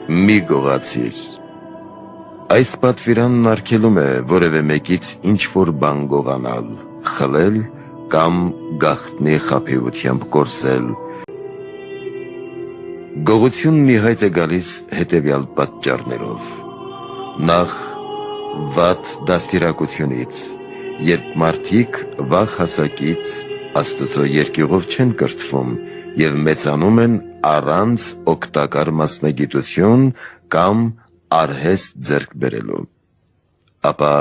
մի գողացիր։ Այս պատվիրանն արգելում է որևէ մեկից ինչ-որ բան գողանալ, խլել կամ գաղտնի խաբեությամբ կորսել։ Գողությունն ի հայտ է գալիս հետևյալ պատճառներով. Նախ, վատ դաստիարակությունից, երբ մարդիկ վաղ հասակից Աստծո երկյուղով չեն կրթվում և մեծանում են առանց օգտակար մասնագիտություն կամ արհեստ ձեռք բերելու, ապա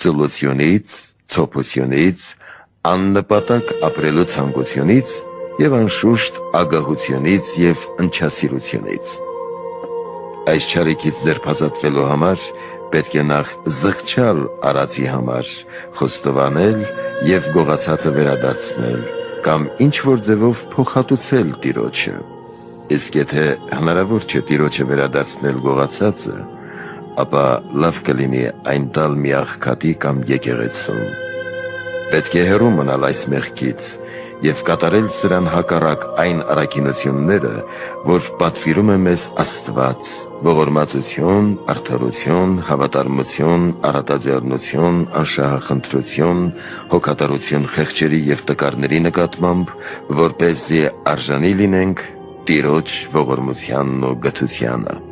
ծուլությունից, ցոփությունից, աննպատակ ապրելու ցանկությունից և անշուշտ ագահությունից և ընչասիրությունից։ Այս չարիքից ձերբազատվելու համար պետք է նախ զղջալ արածի համար, խոստովանել և գողացածը վերադարձնել կամ ինչ-որ ձևով փոխհատուցել Տիրոջը։ Իսկ եթե հնարավոր չէ Տիրոջը վերադարձնել գողացածը, ապա լավ կլինի այն տալ մի աղքատի կամ եկեղեցուն։ Պետք է հեռու մնալ այս մեղքից և կատարել սրան հակառակ այն առաքինությունները, որ պատվիրում է մեզ Աստված՝ ողորմածություն, արդարություն, հավատարմություն, առատաձեռնություն, անշահախնդրություն, հոգատարություն խեղճերի և տկարների նկատմամբ, որպեսզի արժանի լինենք Տիրոջ ողորմությանն ու գթությանը։